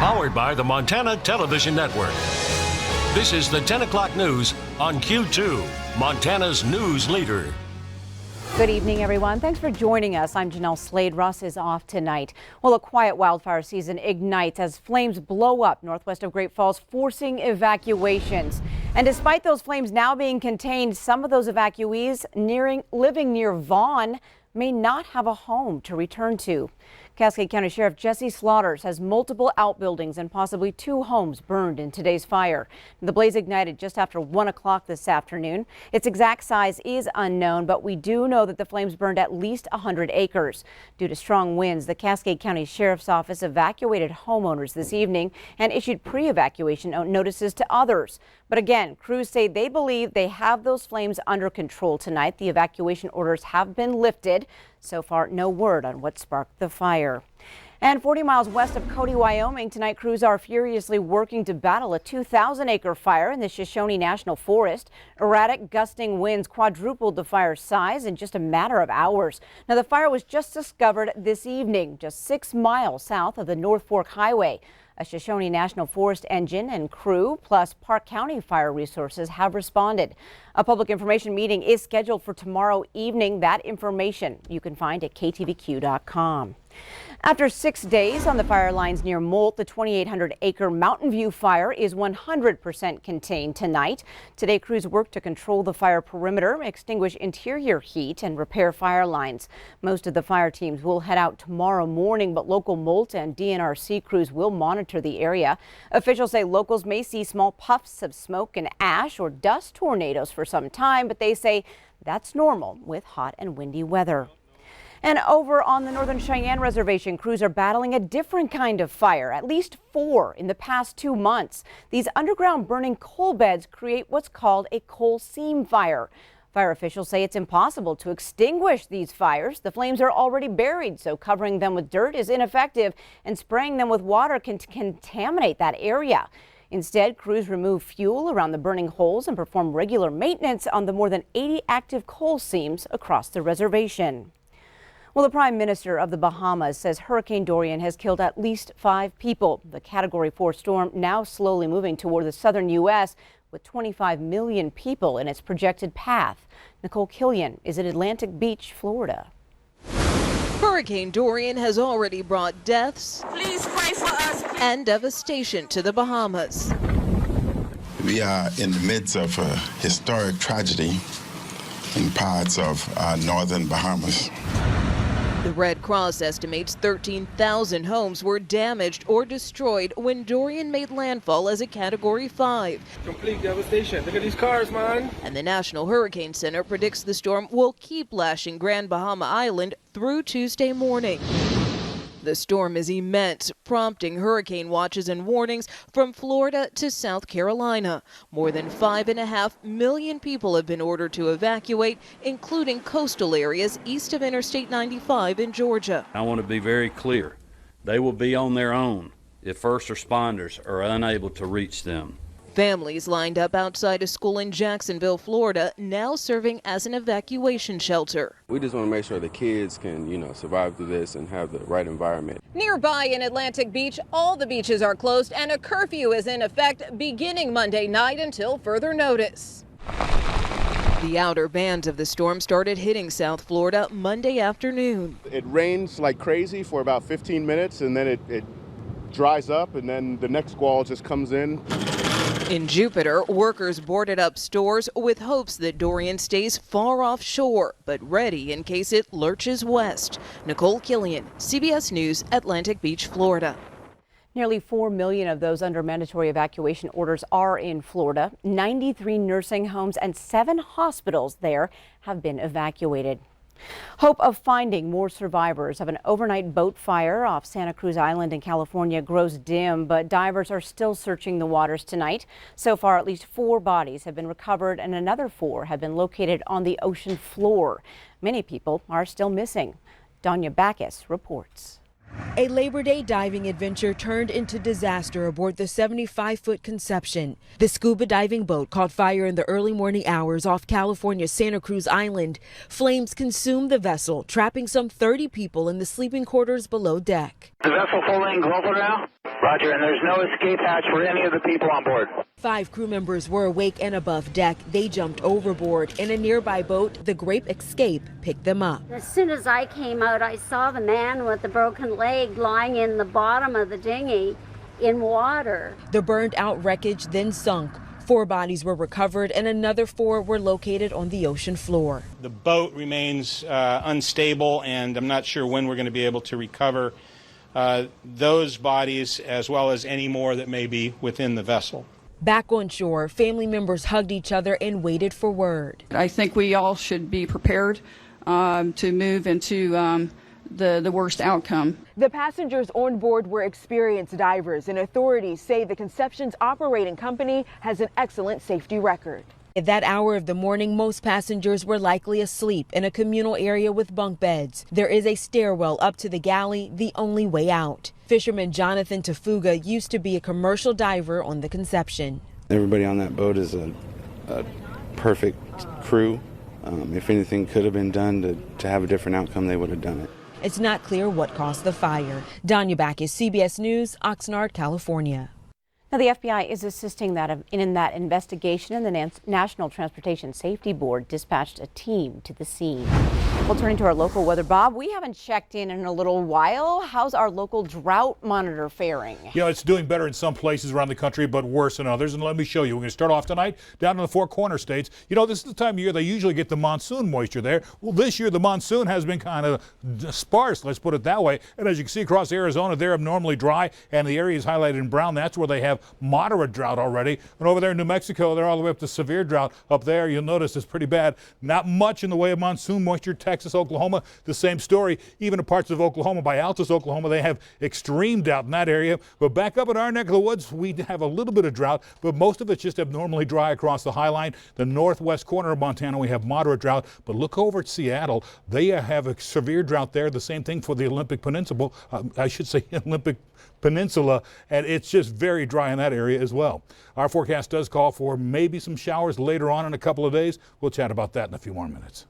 Powered by the Montana Television Network. This is the 10 o'clock news on Q2, Montana's news leader. Good evening, everyone. Thanks for joining us. I'm Jeanelle Slade. Russ is off tonight. Well, a quiet wildfire season ignites as flames blow up northwest of Great Falls, forcing evacuations. And despite those flames now being contained, some of those evacuees living near Vaughn may not have a home to return to. Cascade County Sheriff Jesse Slaughters has multiple outbuildings and possibly 2 homes burned in today's fire. The blaze ignited just after 1 o'clock this afternoon. Its exact size is unknown, but we do know that the flames burned at least 100 acres. Due to strong winds, the Cascade County Sheriff's Office evacuated homeowners this evening and issued pre-evacuation notices to others. But again, crews say they believe they have those flames under control tonight. The evacuation orders have been lifted. So far, no word on what sparked the fire. And 40 miles west of Cody, Wyoming, tonight crews are furiously working to battle a 2,000-acre fire in the Shoshone National Forest. Erratic gusting winds quadrupled the fire's size in just a matter of hours. Now, the fire was just discovered this evening, just 6 miles south of the North Fork Highway. A Shoshone National Forest engine and crew, plus Park County Fire Resources, have responded. A public information meeting is scheduled for tomorrow evening. That information you can find at KTVQ.com. After 6 days on the fire lines near Molt, the 2,800-acre Mountain View fire is 100% contained tonight. Today, crews work to control the fire perimeter, extinguish interior heat, and repair fire lines. Most of the fire teams will head out tomorrow morning, but local Molt and DNRC crews will monitor the area. Officials say locals may see small puffs of smoke and ash or dust tornadoes for some time, but they say that's normal with hot and windy weather. And over on the Northern Cheyenne Reservation, crews are battling a different kind of fire, at least 4 in the past 2 months. These underground burning coal beds create what's called a coal seam fire. Fire officials say it's impossible to extinguish these fires. The flames are already buried, so covering them with dirt is ineffective, and spraying them with water can contaminate that area. Instead, crews remove fuel around the burning holes and perform regular maintenance on the more than 80 active coal seams across the reservation. Well, the Prime Minister of the Bahamas says Hurricane Durian has killed at least 5 people. The Category 4 storm now slowly moving toward the southern U.S. with 25 million people in its projected path. Nicole Killian is at Atlantic Beach, Florida. Hurricane Durian has already brought deaths Please pray for us. And devastation to the Bahamas. We are in the midst of a historic tragedy in parts of northern Bahamas. The Red Cross estimates 13,000 homes were damaged or destroyed when Durian made landfall as a Category 5. Complete devastation. Look at these cars, man. And the National Hurricane Center predicts the storm will keep lashing Grand Bahama Island through Tuesday morning. The storm is immense, prompting hurricane watches and warnings from Florida to South Carolina. More than 5.5 million people have been ordered to evacuate, including coastal areas east of Interstate 95 in Georgia. I want to be very clear. They will be on their own if first responders are unable to reach them. Families lined up outside a school in Jacksonville, Florida, now serving as an evacuation shelter. We just want to make sure the kids can, survive through this and have the right environment. Nearby in Atlantic Beach, all the beaches are closed and a curfew is in effect beginning Monday night until further notice. The outer bands of the storm started hitting South Florida Monday afternoon. It rains like crazy for about 15 minutes and then it dries up and then the next squall just comes in. In Jupiter, workers boarded up stores with hopes that Durian stays far offshore, but ready in case it lurches west. Nicole Killian, CBS News, Atlantic Beach, Florida. Nearly 4 million of those under mandatory evacuation orders are in Florida. 93 nursing homes and 7 hospitals there have been evacuated. Hope of finding more survivors of an overnight boat fire off Santa Cruz Island in California grows dim, but divers are still searching the waters tonight. So far, at least 4 bodies have been recovered and another 4 have been located on the ocean floor. Many people are still missing. Danya Backus reports. A Labor Day diving adventure turned into disaster aboard the 75-foot Conception. The scuba diving boat caught fire in the early morning hours off California's Santa Cruz Island. Flames consumed the vessel, trapping some 30 people in the sleeping quarters below deck. The vessel full in global now. Roger, and there's no escape hatch for any of the people on board. 5 crew members were awake and above deck. They jumped overboard. In a nearby boat, the Grape Escape picked them up. As soon as I came out, I saw the man with the broken leg lying in the bottom of the dinghy in water. The burned out wreckage then sunk. 4 bodies were recovered and another 4 were located on the ocean floor. The boat remains unstable, and I'm not sure when we're going to be able to recover those bodies as well as any more that may be within the vessel. Back on shore, family members hugged each other and waited for word. I think we all should be prepared to move into the worst outcome. The passengers on board were experienced divers, and authorities say the Conception's operating company has an excellent safety record. At that hour of the morning, most passengers were likely asleep in a communal area with bunk beds. There is a stairwell up to the galley, the only way out. Fisherman Jonathan Tafuga used to be a commercial diver on the Conception. Everybody on that boat is a perfect crew. If anything could have been done to have a different outcome, they would have done it. It's not clear what caused the fire. Danya Backus, CBS News, Oxnard, California. Now, the FBI is assisting in that investigation, and the National Transportation Safety Board dispatched a team to the scene. Well, turning to our local weather, Bob, we haven't checked in a little while. How's our local drought monitor faring? You know, it's doing better in some places around the country, but worse in others. And let me show you. We're going to start off tonight down in the Four Corner states. You know, this is the time of year they usually get the monsoon moisture there. Well, this year the monsoon has been kind of sparse, let's put it that way. And as you can see across Arizona, they're abnormally dry, and the areas highlighted in brown, that's where they have moderate drought already. And over there in New Mexico, they're all the way up to severe drought. Up there, you'll notice it's pretty bad. Not much in the way of monsoon moisture. Texas, Oklahoma, the same story. Even in parts of Oklahoma, by Altus, Oklahoma, they have extreme drought in that area. But back up in our neck of the woods, we have a little bit of drought, but most of it's just abnormally dry across the high line. The northwest corner of Montana, we have moderate drought. But look over at Seattle. They have a severe drought there. The same thing for the Olympic Peninsula. Olympic Peninsula, and it's just very dry in that area as well. Our forecast does call for maybe some showers later on in a couple of days. We'll chat about that in a few more minutes.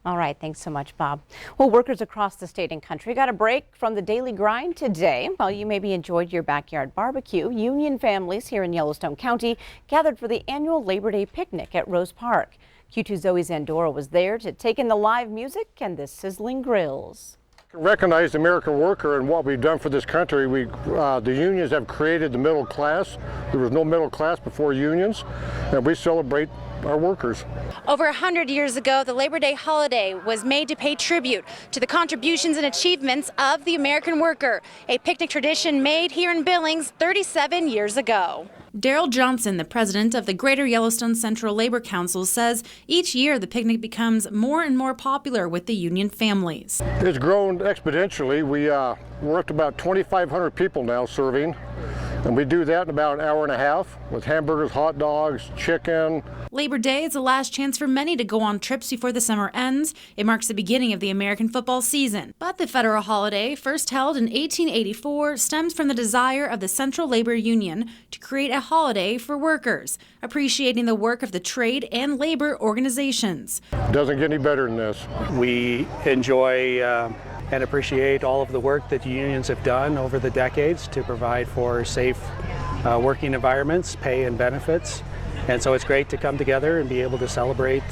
All right, thanks so much, Bob. Well, workers across the state and country got a break from the daily grind today. While you maybe enjoyed your backyard barbecue, union families here in Yellowstone County gathered for the annual Labor Day picnic at Rose Park. Q2's Zoe Zandora was there to take in the live music and the sizzling grills. Recognize the American worker and what we've done for this country. The unions have created the middle class. There was no middle class before unions, and we celebrate our workers. Over 100 years ago, the Labor Day holiday was made to pay tribute to the contributions and achievements of the American worker, a picnic tradition made here in Billings 37 years ago. Daryl Johnson, the president of the Greater Yellowstone Central Labor Council, says each year the picnic becomes more and more popular with the union families. It's grown exponentially. We're up to about 2,500 people now serving, and we do that in about an hour and a half with hamburgers, hot dogs, chicken. Labor Day is the last chance for many to go on trips before the summer ends. It marks the beginning of the American football season. But the federal holiday, first held in 1884, stems from the desire of the Central Labor Union to create a holiday for workers, appreciating the work of the trade and labor organizations. Doesn't get any better than this. We enjoy and appreciate all of the work that the unions have done over the decades to provide for safe working environments, pay and benefits. And so it's great to come together and be able to celebrate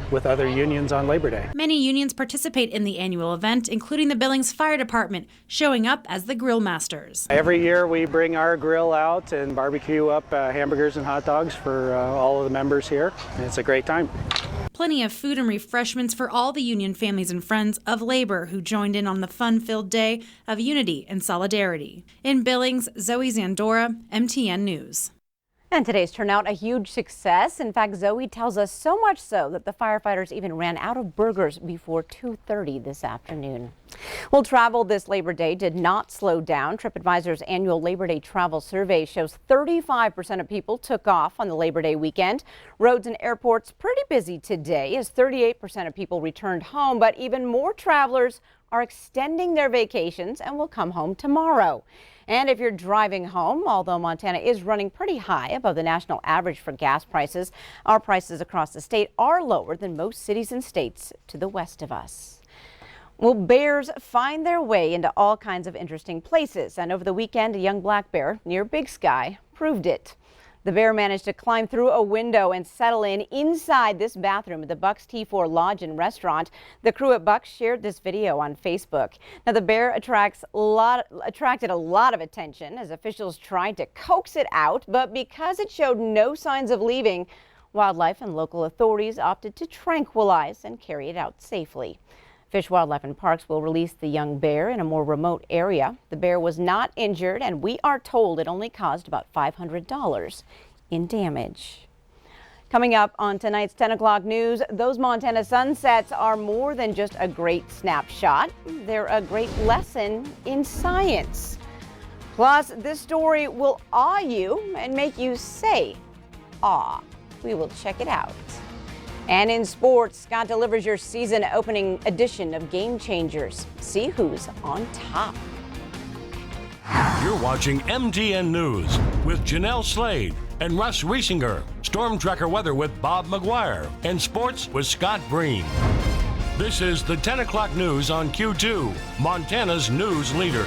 with other unions on Labor Day. Many unions participate in the annual event, including the Billings Fire Department, showing up as the grill masters. Every year we bring our grill out and barbecue up hamburgers and hot dogs for all of the members here. And it's a great time. Plenty of food and refreshments for all the union families and friends of labor who joined in on the fun-filled day of unity and solidarity. In Billings, Zoe Zandora, MTN News. And today's turnout a huge success. In fact, Zoe tells us so much so that the firefighters even ran out of burgers before 2:30 this afternoon. Well, travel this Labor Day did not slow down. TripAdvisor's annual Labor Day travel survey shows 35% of people took off on the Labor Day weekend. Roads and airports pretty busy today as 38% of people returned home, but even more travelers are extending their vacations and will come home tomorrow. And if you're driving home, although Montana is running pretty high above the national average for gas prices, our prices across the state are lower than most cities and states to the west of us. Well, bears find their way into all kinds of interesting places, and over the weekend, a young black bear near Big Sky proved it. The bear managed to climb through a window and settle inside this bathroom at the Bucks T4 Lodge and Restaurant. The crew at Bucks shared this video on Facebook. Now, the bear attracted a lot of attention as officials tried to coax it out, but because it showed no signs of leaving, wildlife and local authorities opted to tranquilize and carry it out safely. Fish, Wildlife and Parks will release the young bear in a more remote area. The bear was not injured, and we are told it only caused about $500 in damage. Coming up on tonight's 10 o'clock news, those Montana sunsets are more than just a great snapshot. They're a great lesson in science. Plus, this story will awe you and make you say, aw. We will check it out. And in sports, Scott delivers your season opening edition of Game Changers. See who's on top. You're watching MTN News with Jeanelle Slade and Russ Riesinger. Storm Tracker weather with Bob McGuire. And sports with Scott Breen. This is the 10 o'clock news on Q2, Montana's news leader.